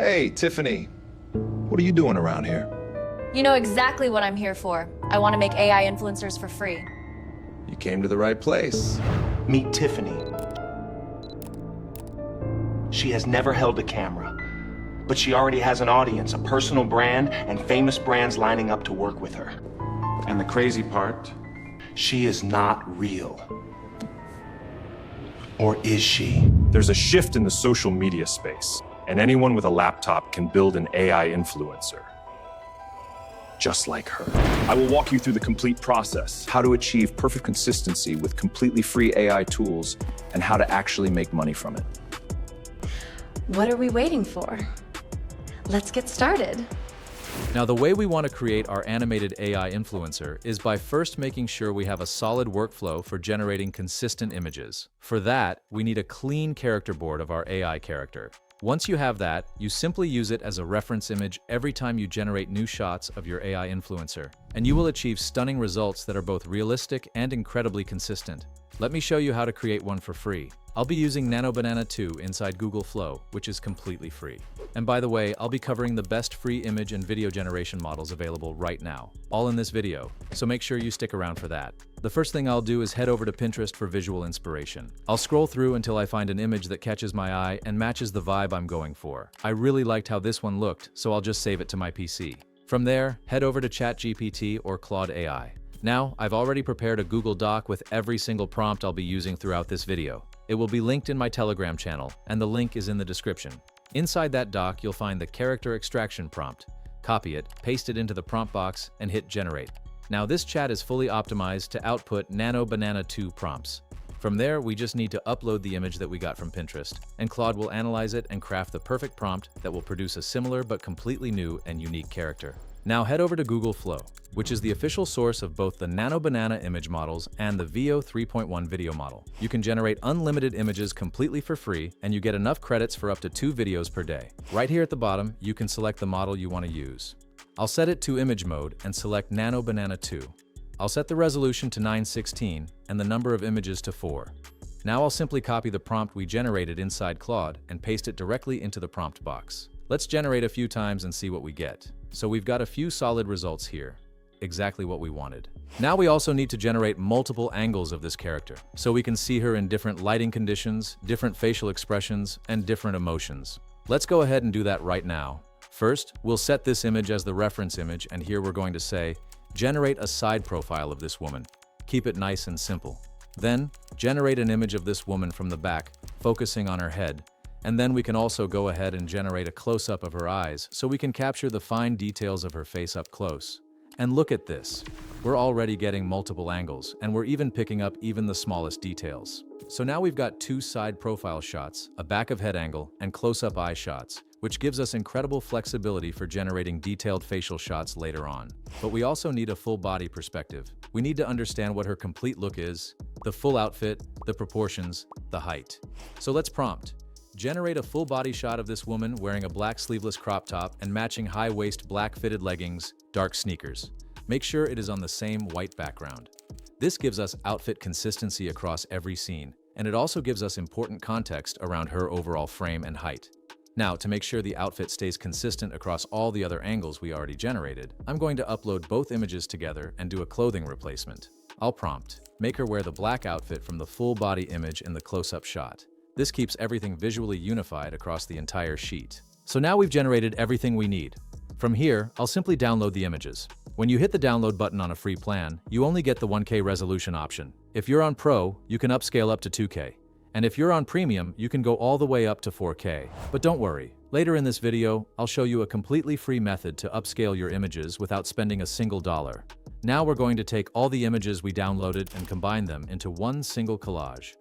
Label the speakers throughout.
Speaker 1: Hey, Tiffany. What are you doing around here?
Speaker 2: You know exactly what I'm here for. I want to make AI influencers for free.
Speaker 1: You came to the right place.
Speaker 3: Meet Tiffany. She has never held a camera, but she already has an audience, a personal brand, and famous brands lining up to work with her.
Speaker 4: And the crazy part?
Speaker 3: She is not real. Or is she?
Speaker 5: There's a shift in the social media space, and anyone with a laptop can build an AI influencer. Just like her. I will walk you through the complete process, how to achieve perfect consistency with completely free AI tools, and how to actually make money from it.
Speaker 2: What are we waiting for? Let's get started.
Speaker 6: Now, the way we want to create our animated AI influencer is by first making sure we have a solid workflow for generating consistent images. For that, we need a clean character board of our AI character. Once you have that, you simply use it as a reference image every time you generate new shots of your AI influencer, and you will achieve stunning results that are both realistic and incredibly consistent. Let me show you how to create one for free. I'll be using Nano Banana 2 inside Google Flow, which is completely free. And by the way, I'll be covering the best free image and video generation models available right now, all in this video, so make sure you stick around for that. The first thing I'll do is head over to Pinterest for visual inspiration. I'll scroll through until I find an image that catches my eye and matches the vibe I'm going for. I really liked how this one looked, so I'll just save it to my PC. From there, head over to ChatGPT or Claude AI. Now, I've already prepared a Google Doc with every single prompt I'll be using throughout this video. It will be linked in my Telegram channel, and the link is in the description. Inside that doc, you'll find the character extraction prompt. Copy it, paste it into the prompt box, and hit generate. Now, this chat is fully optimized to output Nano Banana 2 prompts. From there, we just need to upload the image that we got from Pinterest, and Claude will analyze it and craft the perfect prompt that will produce a similar but completely new and unique character. Now head over to Google Flow, which is the official source of both the Nano Banana image models and the Veo 3.1 video model. You can generate unlimited images completely for free, and you get enough credits for up to 2 videos per day. Right here at the bottom, you can select the model you want to use. I'll set it to image mode and select Nano Banana 2. I'll set the resolution to 916 and the number of images to 4. Now I'll simply copy the prompt we generated inside Claude and paste it directly into the prompt box. Let's generate a few times and see what we get. So we've got a few solid results here. Exactly what we wanted. Now we also need to generate multiple angles of this character, so we can see her in different lighting conditions, different facial expressions, and different emotions. Let's go ahead and do that right now. First, we'll set this image as the reference image, and here we're going to say, generate a side profile of this woman. Keep it nice and simple. Then, generate an image of this woman from the back, focusing on her head. And then we can also go ahead and generate a close-up of her eyes, so we can capture the fine details of her face up close. And look at this. We're already getting multiple angles, and we're even picking up even the smallest details. So now we've got 2 side profile shots, a back of head angle, and close-up eye shots, which gives us incredible flexibility for generating detailed facial shots later on. But we also need a full body perspective. We need to understand what her complete look is, the full outfit, the proportions, the height. So let's prompt. Generate a full body shot of this woman wearing a black sleeveless crop top and matching high-waist black fitted leggings, dark sneakers. Make sure it is on the same white background. This gives us outfit consistency across every scene, and it also gives us important context around her overall frame and height. Now, to make sure the outfit stays consistent across all the other angles we already generated, I'm going to upload both images together and do a clothing replacement. I'll prompt, make her wear the black outfit from the full body image in the close-up shot. This keeps everything visually unified across the entire sheet. So now we've generated everything we need. From here, I'll simply download the images. When you hit the download button on a free plan, you only get the 1K resolution option. If you're on Pro, you can upscale up to 2K. And if you're on Premium, you can go all the way up to 4K. But don't worry, later in this video, I'll show you a completely free method to upscale your images without spending a single dollar. Now we're going to take all the images we downloaded and combine them into one single collage.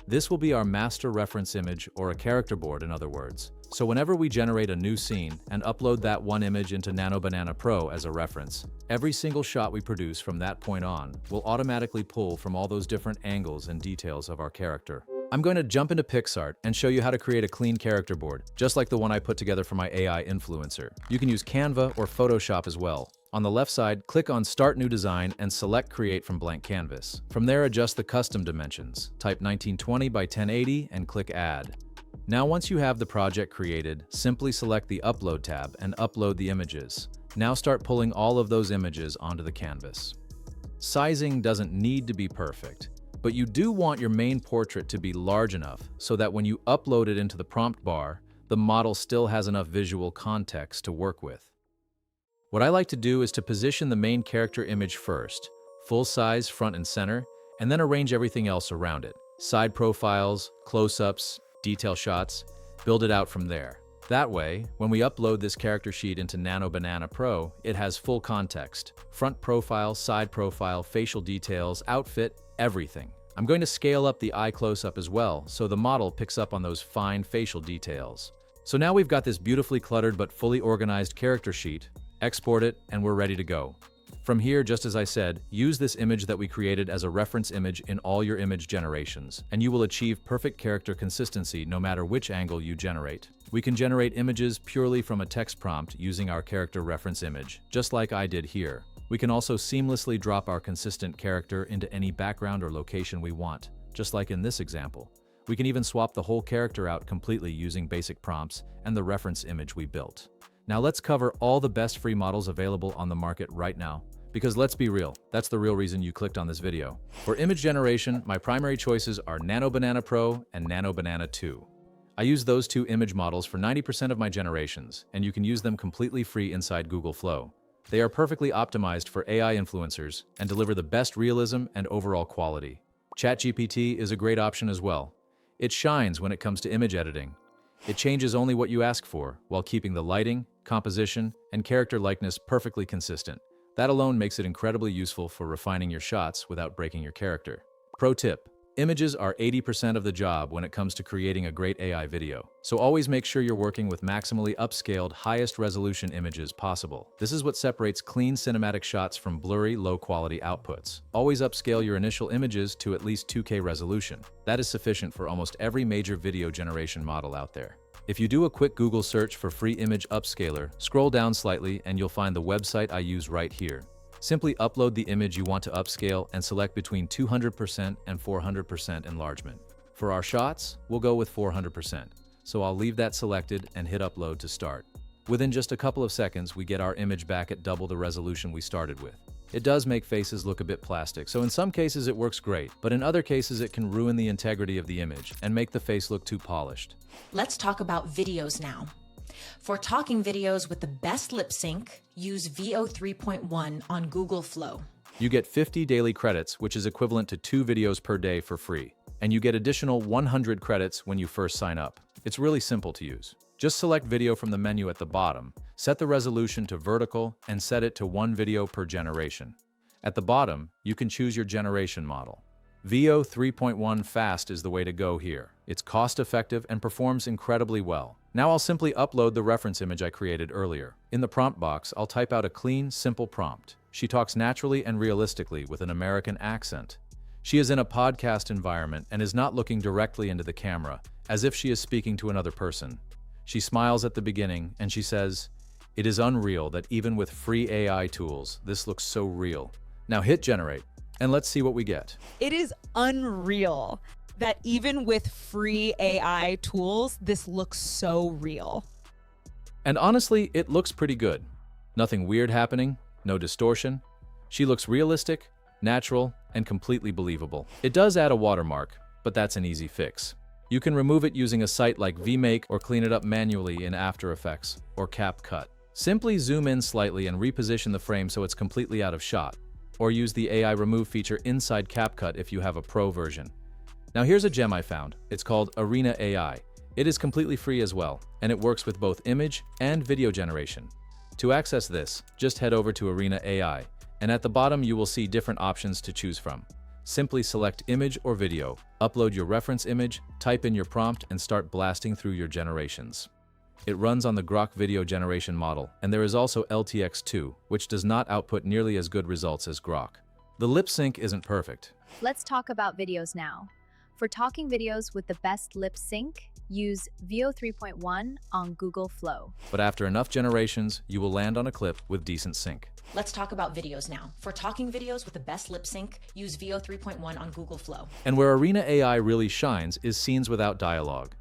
Speaker 6: This will be our master reference image, or a character board in other words. So whenever we generate a new scene and upload that one image into Nano Banana Pro as a reference, every single shot we produce from that point on will automatically pull from all those different angles and details of our character. I'm going to jump into PicsArt and show you how to create a clean character board, just like the one I put together for my AI influencer. You can use Canva or Photoshop as well. On the left side, click on Start New Design and select Create from Blank Canvas. From there, adjust the custom dimensions. Type 1920 by 1080 and click Add. Now once you have the project created, simply select the Upload tab and upload the images. Now start pulling all of those images onto the canvas. Sizing doesn't need to be perfect, but you do want your main portrait to be large enough so that when you upload it into the prompt bar, the model still has enough visual context to work with. What I like to do is to position the main character image first, full size front and center, and then arrange everything else around it. Side profiles, close-ups, detail shots, build it out from there. That way, when we upload this character sheet into Nano Banana Pro, it has full context. Front profile, side profile, facial details, outfit, everything. I'm going to scale up the eye close-up as well, so the model picks up on those fine facial details. So now we've got this beautifully cluttered but fully organized character sheet. Export it, and we're ready to go. From here, just as I said, use this image that we created as a reference image in all your image generations, and you will achieve perfect character consistency no matter which angle you generate. We can generate images purely from a text prompt using our character reference image, just like I did here. We can also seamlessly drop our consistent character into any background or location we want, just like in this example. We can even swap the whole character out completely using basic prompts and the reference image we built. Now let's cover all the best free models available on the market right now. Because let's be real, that's the real reason you clicked on this video. For image generation, my primary choices are Nano Banana Pro and Nano Banana 2. I use those two image models for 90% of my generations, and you can use them completely free inside Google Flow. They are perfectly optimized for AI influencers and deliver the best realism and overall quality. ChatGPT is a great option as well. It shines when it comes to image editing. It changes only what you ask for, while keeping the lighting, composition, and character likeness perfectly consistent. That alone makes it incredibly useful for refining your shots without breaking your character. Pro tip: images are 80% of the job when it comes to creating a great AI video. So always make sure you're working with maximally upscaled, highest resolution images possible. This is what separates clean cinematic shots from blurry, low-quality outputs. Always upscale your initial images to at least 2K resolution. That is sufficient for almost every major video generation model out there. If you do a quick Google search for free image upscaler, scroll down slightly and you'll find the website I use right here. Simply upload the image you want to upscale and select between 200% and 400% enlargement. For our shots, we'll go with 400%. So I'll leave that selected and hit upload to start. Within just a couple of seconds, we get our image back at double the resolution we started with. It does make faces look a bit plastic, so in some cases it works great, but in other cases it can ruin the integrity of the image and make the face look too polished.
Speaker 2: Let's talk about videos now. For talking videos with the best lip sync, use VO 3.1 on Google Flow.
Speaker 6: You get 50 daily credits, which is equivalent to 2 videos per day for free, and you get additional 100 credits when you first sign up. It's really simple to use. Just select video from the menu at the bottom, set the resolution to vertical, and set it to 1 video per generation. At the bottom, you can choose your generation model. VO 3.1 Fast is the way to go here. It's cost-effective and performs incredibly well. Now I'll simply upload the reference image I created earlier. In the prompt box, I'll type out a clean, simple prompt. She talks naturally and realistically with an American accent. She is in a podcast environment and is not looking directly into the camera, as if she is speaking to another person. She smiles at the beginning and she says, "It is unreal that even with free AI tools, this looks so real." Now hit generate, and let's see what we get.
Speaker 7: It is unreal that even with free AI tools, this looks so real.
Speaker 6: And honestly, it looks pretty good. Nothing weird happening, no distortion. She looks realistic, natural, and completely believable. It does add a watermark, but that's an easy fix. You can remove it using a site like VMake or clean it up manually in After Effects or CapCut. Simply zoom in slightly and reposition the frame so it's completely out of shot, or use the AI remove feature inside CapCut if you have a pro version. Now here's a gem I found. It's called Arena AI. It is completely free as well, and it works with both image and video generation. To access this, just head over to Arena AI, and at the bottom you will see different options to choose from. Simply select image or video, upload your reference image, type in your prompt, and start blasting through your generations. It runs on the Grok video generation model, and there is also LTX2, which does not output nearly as good results as Grok. The lip sync isn't perfect.
Speaker 8: Let's talk about videos now. For talking videos with the best lip sync, use VO 3.1 on Google Flow.
Speaker 6: But after enough generations, you will land on a clip with decent sync.
Speaker 2: Let's talk about videos now. For talking videos with the best lip sync, use VO 3.1 on Google Flow.
Speaker 6: And where Arena AI really shines is scenes without dialogue.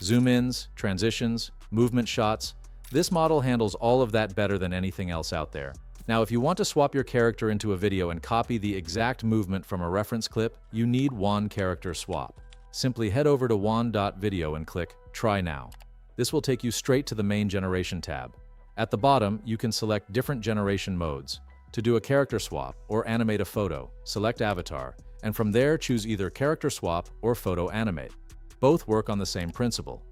Speaker 6: zoom-ins, transitions, movement shots. This model handles all of that better than anything else out there. Now, if you want to swap your character into a video and copy the exact movement from a reference clip, you need Wan Character Swap. Simply head over to wan.video and click Try Now. This will take you straight to the main generation tab. At the bottom, you can select different generation modes. To do a character swap or animate a photo, select Avatar, and from there choose either Character Swap or Photo Animate. Both work on the same principle.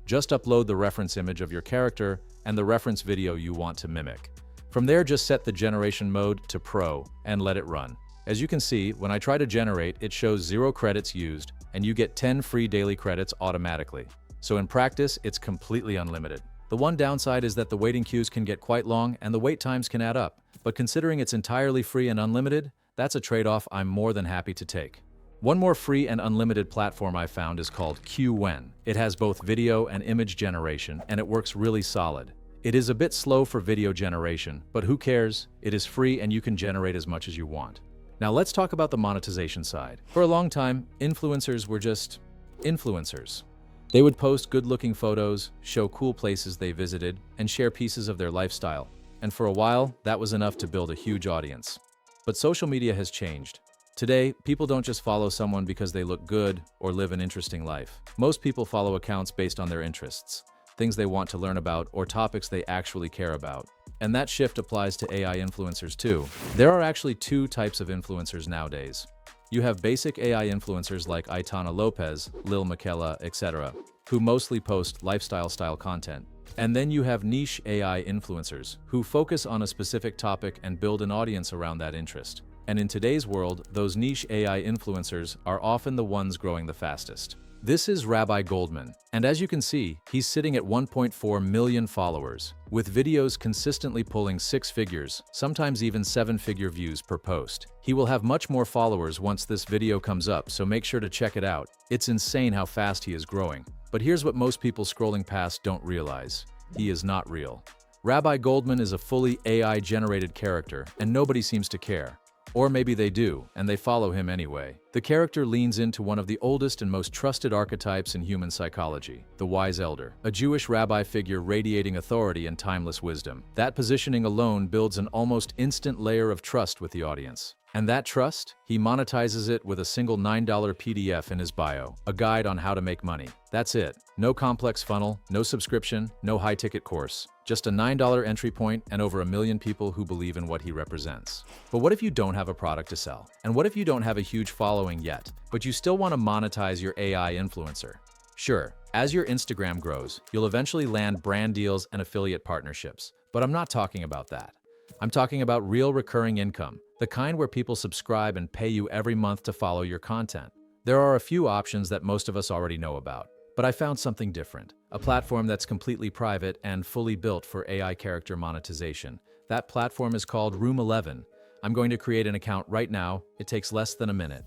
Speaker 6: Just upload the reference image of your character and the reference video you want to mimic. From there, just set the generation mode to Pro and let it run. As you can see, when I try to generate, it shows 0 credits used, and you get 10 free daily credits automatically. So in practice, it's completely unlimited. The one downside is that the waiting queues can get quite long and the wait times can add up. But considering it's entirely free and unlimited, that's a trade-off I'm more than happy to take. One more free and unlimited platform I found is called QWEN. It has both video and image generation, and it works really solid. It is a bit slow for video generation, but who cares? It is free and you can generate as much as you want. Now let's talk about the monetization side. For a long time, influencers were just influencers. They would post good-looking photos, show cool places they visited, and share pieces of their lifestyle. And for a while, that was enough to build a huge audience. But social media has changed. Today, people don't just follow someone because they look good or live an interesting life. Most people follow accounts based on their interests, things they want to learn about, or topics they actually care about. And that shift applies to AI influencers too. There are actually 2 types of influencers nowadays. You have basic AI influencers like Aitana Lopez, Lil Miquela, etc., who mostly post lifestyle-style content. And then you have niche AI influencers, who focus on a specific topic and build an audience around that interest. And in today's world, those niche AI influencers are often the ones growing the fastest. This is Rabbi Goldman, and as you can see, he's sitting at 1.4 million followers, with videos consistently pulling 6 figures, sometimes even 7-figure views per post. He will have much more followers once this video comes up, so make sure to check it out. It's insane how fast he is growing. But here's what most people scrolling past don't realize. He is not real. Rabbi Goldman is a fully AI-generated character, and nobody seems to care. Or maybe they do, and they follow him anyway. The character leans into one of the oldest and most trusted archetypes in human psychology, the wise elder, a Jewish rabbi figure radiating authority and timeless wisdom. That positioning alone builds an almost instant layer of trust with the audience. And that trust, he monetizes it with a single $9 PDF in his bio, a guide on how to make money. That's it. No complex funnel, no subscription, no high-ticket course. Just a $9 entry point and over 1 million people who believe in what he represents. But what if you don't have a product to sell? And what if you don't have a huge following yet, but you still want to monetize your AI influencer? Sure, as your Instagram grows, you'll eventually land brand deals and affiliate partnerships. But I'm not talking about that. I'm talking about real recurring income, the kind where people subscribe and pay you every month to follow your content. There are a few options that most of us already know about, but I found something different, a platform that's completely private and fully built for AI character monetization. That platform is called Room 11. I'm going to create an account right now. It takes less than a minute.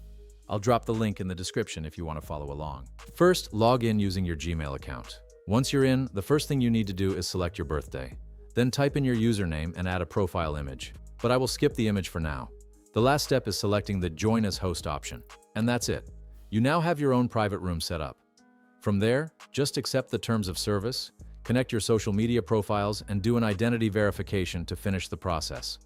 Speaker 6: I'll drop the link in the description if you want to follow along. First, log in using your Gmail account. Once you're in, the first thing you need to do is select your birthday. Then type in your username and add a profile image. But I will skip the image for now. The last step is selecting the Join as Host option. And that's it. You now have your own private room set up. From there, just accept the terms of service, connect your social media profiles, and do an identity verification to finish the process.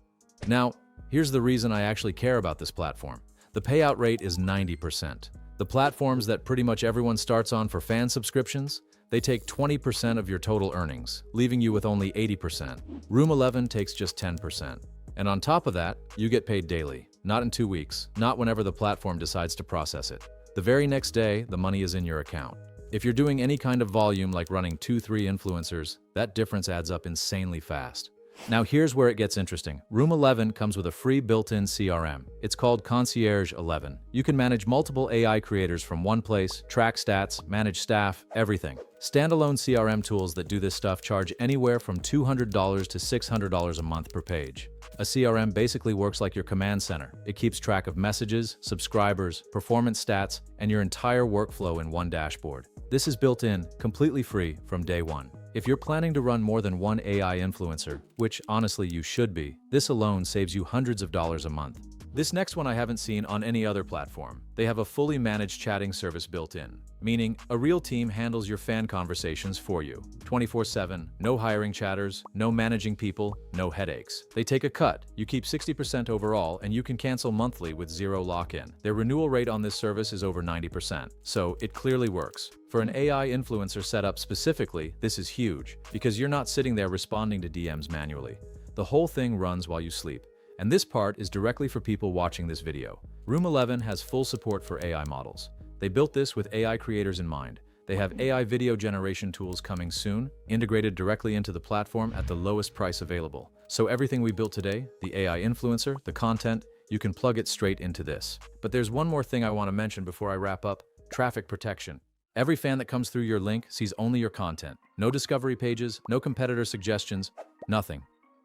Speaker 6: Now, here's the reason I actually care about this platform. The payout rate is 90%. The platforms that pretty much everyone starts on for fan subscriptions, they take 20% of your total earnings, leaving you with only 80%. Room 11 takes just 10%. And on top of that, you get paid daily, not in 2 weeks, not whenever the platform decides to process it. The very next day, the money is in your account. If you're doing any kind of volume like running 2-3 influencers, that difference adds up insanely fast. Now here's where it gets interesting. Room 11 comes with a free built-in CRM. It's called Concierge 11. You can manage multiple AI creators from one place, track stats, manage staff, everything. Standalone CRM tools that do this stuff charge anywhere from $200 to $600 a month per page. A CRM basically works like your command center. It keeps track of messages, subscribers, performance stats, and your entire workflow in one dashboard. This is built in, completely free from day one. If you're planning to run more than one AI influencer, which honestly you should be, this alone saves you hundreds of dollars a month. This next one I haven't seen on any other platform. They have a fully managed chatting service built in, meaning a real team handles your fan conversations for you. 24/7, no hiring chatters, no managing people, no headaches. They take a cut, you keep 60% overall, and you can cancel monthly with zero lock-in. Their renewal rate on this service is over 90%, so it clearly works. For an AI influencer setup specifically, this is huge, because you're not sitting there responding to DMs manually. The whole thing runs while you sleep. And this part is directly for people watching this video. Room 11 has full support for AI models. They built this with AI creators in mind. They have AI video generation tools coming soon, integrated directly into the platform at the lowest price available. So everything we built today, the AI influencer, the content, you can plug it straight into this. But there's one more thing I want to mention before I wrap up: traffic protection. Every fan that comes through your link sees only your content. No discovery pages, no competitor suggestions, nothing.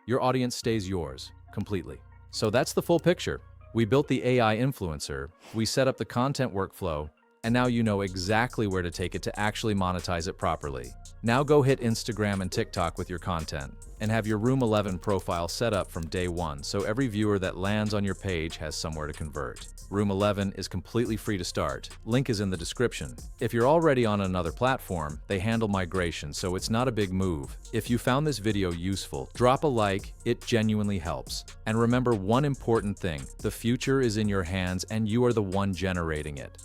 Speaker 6: Your audience stays yours, completely. So that's the full picture. We built the AI influencer, we set up the content workflow, and now you know exactly where to take it to actually monetize it properly. Now go hit Instagram and TikTok with your content, and have your Room 11 profile set up from day one so every viewer that lands on your page has somewhere to convert. Room 11 is completely free to start. Link is in the description. If you're already on another platform, they handle migration, so it's not a big move. If you found this video useful, drop a like, it genuinely helps. And remember one important thing: the future is in your hands and you are the one generating it.